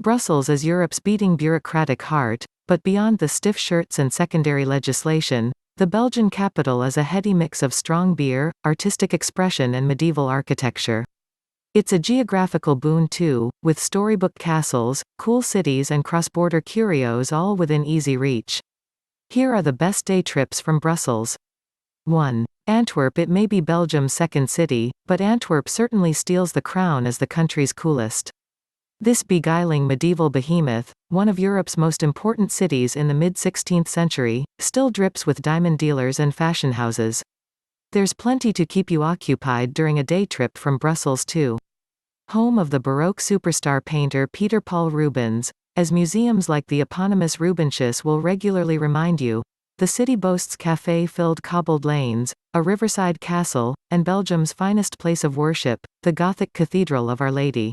Brussels is Europe's beating bureaucratic heart, but beyond the stiff shirts and secondary legislation, the Belgian capital is a heady mix of strong beer, artistic expression and medieval architecture. It's a geographical boon too, with storybook castles, cool cities and cross-border curios all within easy reach. Here are the best day trips from Brussels. 1. Antwerp. It may be Belgium's second city, but Antwerp certainly steals the crown as the country's coolest. This beguiling medieval behemoth, one of Europe's most important cities in the mid-16th century, still drips with diamond dealers and fashion houses. There's plenty to keep you occupied during a day trip from Brussels too. Home of the Baroque superstar painter Peter Paul Rubens, as museums like the eponymous Rubenshuis will regularly remind you, the city boasts café-filled cobbled lanes, a riverside castle, and Belgium's finest place of worship, the Gothic Cathedral of Our Lady.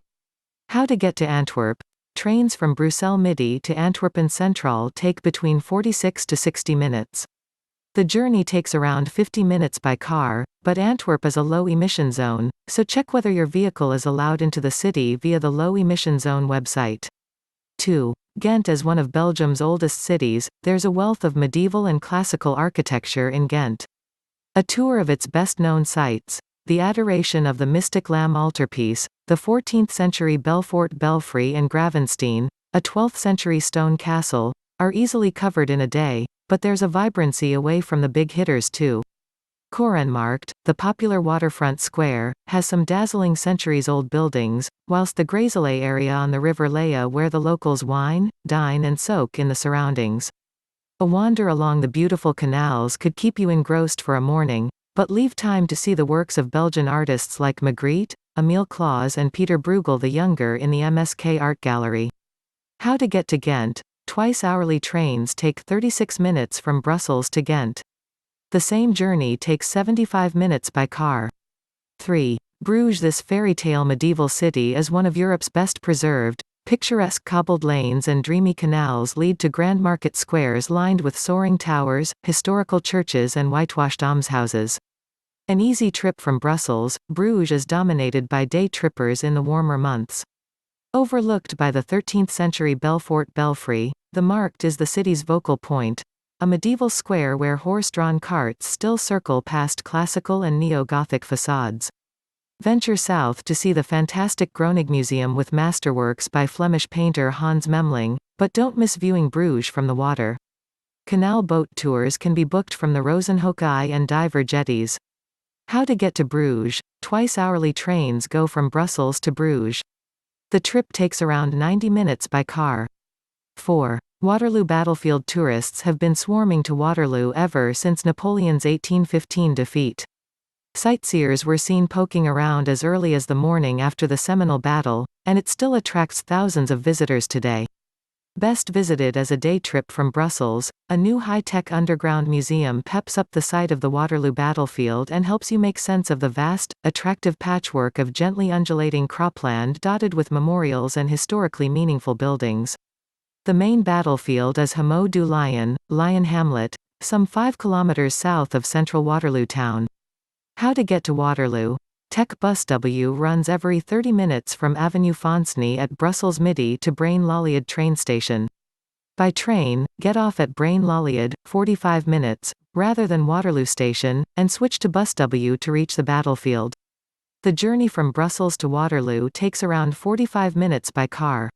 How to get to Antwerp. Trains from Bruxelles Midi to Antwerpen Centraal take between 46 to 60 minutes. The journey takes around 50 minutes by car, but Antwerp is a low-emission zone, so check whether your vehicle is allowed into the city via the low-emission zone website. 2. Ghent. As one of Belgium's oldest cities, there's a wealth of medieval and classical architecture in Ghent. A tour of its best-known sites, the Adoration of the Mystic Lamb altarpiece, the 14th-century Belfort Belfry and Gravenstein, a 12th-century stone castle, are easily covered in a day, but there's a vibrancy away from the big hitters too. Korenmarkt, the popular waterfront square, has some dazzling centuries-old buildings, whilst the Gräzele area on the River Leie where the locals wine, dine and soak in the surroundings. A wander along the beautiful canals could keep you engrossed for a morning, but leave time to see the works of Belgian artists like Magritte, Emile Claus and Peter Bruegel the Younger in the MSK Art Gallery. How to get to Ghent. Twice-hourly trains take 36 minutes from Brussels to Ghent. The same journey takes 75 minutes by car. 3. Bruges. This fairy-tale medieval city is one of Europe's best preserved. Picturesque cobbled lanes and dreamy canals lead to grand market squares lined with soaring towers, historical churches and whitewashed almshouses. An easy trip from Brussels, Bruges is dominated by day trippers in the warmer months. Overlooked by the 13th-century Belfort Belfry, the Markt is the city's focal point, a medieval square where horse-drawn carts still circle past classical and neo-Gothic facades. Venture south to see the fantastic Groningen Museum with masterworks by Flemish painter Hans Memling, but don't miss viewing Bruges from the water. Canal boat tours can be booked from the Rozenhoek and Diver jetties. How to get to Bruges. Twice-hourly trains go from Brussels to Bruges. The trip takes around 90 minutes by car. 4. Waterloo battlefield. Tourists have been swarming to Waterloo ever since Napoleon's 1815 defeat. Sightseers were seen poking around as early as the morning after the seminal battle, and it still attracts thousands of visitors today. Best visited as a day trip from Brussels, a new high-tech underground museum peps up the site of the Waterloo battlefield and helps you make sense of the vast, attractive patchwork of gently undulating cropland dotted with memorials and historically meaningful buildings. The main battlefield is Hameau du Lion, Lion Hamlet, some 5 kilometers south of central Waterloo town. How to get to Waterloo. Tech Bus W runs every 30 minutes from Avenue Fonceny at Brussels Midi to Braine-l'Allied train station. By train, get off at Braine-l'Allied, 45 minutes, rather than Waterloo station, and switch to Bus W to reach the battlefield. The journey from Brussels to Waterloo takes around 45 minutes by car.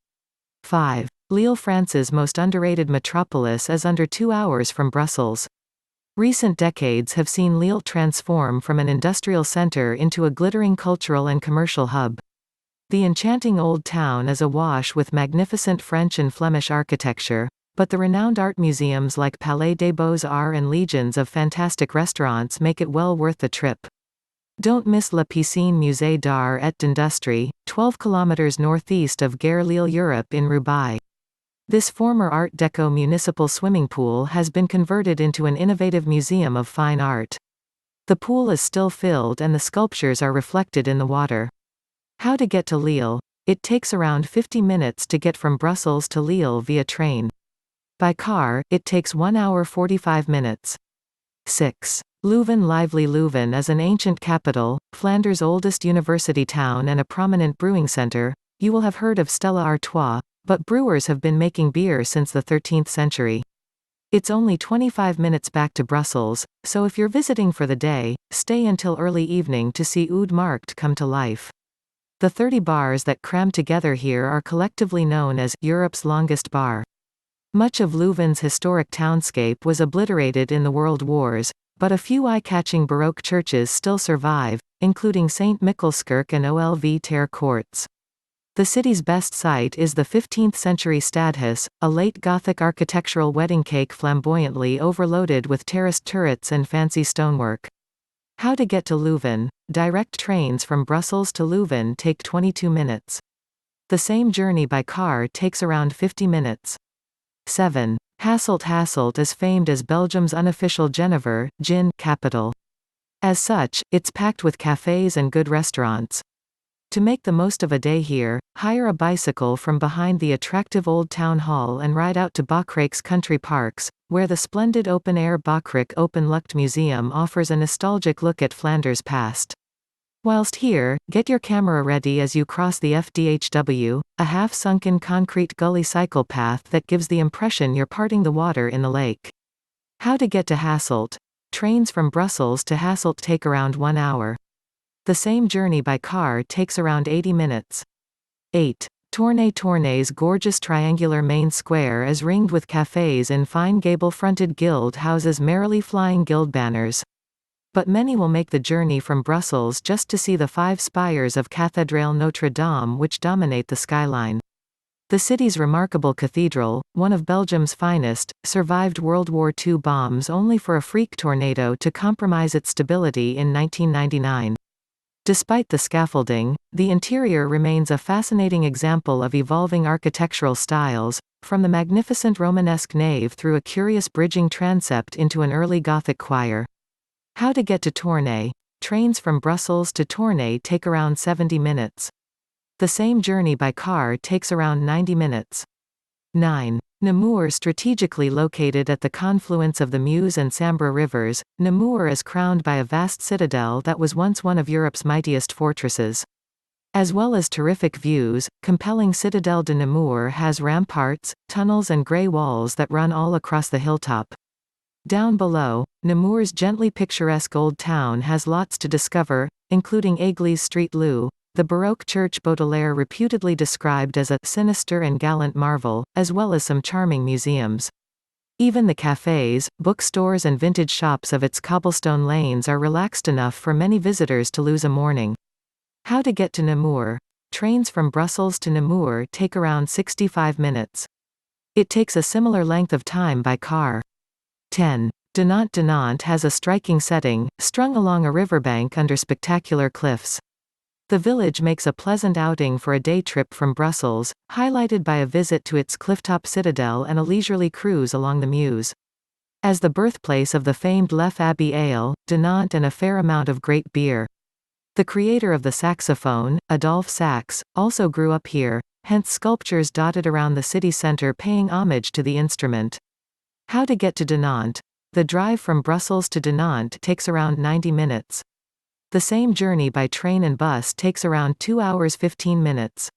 5. Lille. France's most underrated metropolis is under 2 hours from Brussels. Recent decades have seen Lille transform from an industrial center into a glittering cultural and commercial hub. The enchanting old town is awash with magnificent French and Flemish architecture, but the renowned art museums like Palais des Beaux-Arts and legions of fantastic restaurants make it well worth the trip. Don't miss La Piscine Musée d'Art et d'Industrie, 12 kilometers northeast of Gare Lille Europe in Roubaix. This former Art Deco municipal swimming pool has been converted into an innovative museum of fine art. The pool is still filled and the sculptures are reflected in the water. How to get to Lille. It takes around 50 minutes to get from Brussels to Lille via train. By car, it takes 1 hour 45 minutes. 6. Leuven. Lively. Leuven is an ancient capital, Flanders' oldest university town and a prominent brewing center, you will have heard of Stella Artois, but brewers have been making beer since the 13th century. It's only 25 minutes back to Brussels, so if you're visiting for the day, stay until early evening to see Oude Markt come to life. The 30 bars that cram together here are collectively known as Europe's longest bar. Much of Leuven's historic townscape was obliterated in the World Wars, but a few eye-catching Baroque churches still survive, including St. Michielskerk and Olv ter Courts. The city's best site is the 15th-century Stadhuis, a late Gothic architectural wedding cake flamboyantly overloaded with terraced turrets and fancy stonework. How to get to Leuven. Direct trains from Brussels to Leuven take 22 minutes. The same journey by car takes around 50 minutes. 7. Hasselt. Hasselt is famed as Belgium's unofficial Genever, gin, capital. As such, it's packed with cafes and good restaurants. To make the most of a day here, hire a bicycle from behind the attractive old town hall and ride out to Bokrijk's country parks, where the splendid open-air Bokrijk Openlucht Museum offers a nostalgic look at Flanders' past. Whilst here, get your camera ready as you cross the FDHW, a half-sunken concrete gully cycle path that gives the impression you're parting the water in the lake. How to get to Hasselt. Trains from Brussels to Hasselt take around 1 hour. The same journey by car takes around 80 minutes. 8. Tournai. Tournai's gorgeous triangular main square is ringed with cafes in fine gable-fronted guild houses merrily flying guild banners. But many will make the journey from Brussels just to see the 5 spires of Cathédrale Notre Dame which dominate the skyline. The city's remarkable cathedral, one of Belgium's finest, survived World War II bombs only for a freak tornado to compromise its stability in 1999. Despite the scaffolding, the interior remains a fascinating example of evolving architectural styles, from the magnificent Romanesque nave through a curious bridging transept into an early Gothic choir. How to get to Tournai. Trains from Brussels to Tournai take around 70 minutes. The same journey by car takes around 90 minutes. 9. Namur. Strategically located at the confluence of the Meuse and Sambre rivers, Namur is crowned by a vast citadel that was once one of Europe's mightiest fortresses. As well as terrific views, compelling Citadel de Namur has ramparts, tunnels and grey walls that run all across the hilltop. Down below, Namur's gently picturesque old town has lots to discover, including Église Street Lou, the Baroque church Baudelaire reputedly described as a sinister and gallant marvel, as well as some charming museums. Even the cafes, bookstores and vintage shops of its cobblestone lanes are relaxed enough for many visitors to lose a morning. How to get to Namur. Trains from Brussels to Namur take around 65 minutes. It takes a similar length of time by car. 10. Dinant. Dinant has a striking setting, strung along a riverbank under spectacular cliffs. The village makes a pleasant outing for a day trip from Brussels, highlighted by a visit to its clifftop citadel and a leisurely cruise along the Meuse. As the birthplace of the famed Lef Abbey Ale, Dinant and a fair amount of great beer. The creator of the saxophone, Adolphe Sax, also grew up here, hence sculptures dotted around the city centre paying homage to the instrument. How to get to Dinant. The drive from Brussels to Dinant takes around 90 minutes. The same journey by train and bus takes around 2 hours 15 minutes.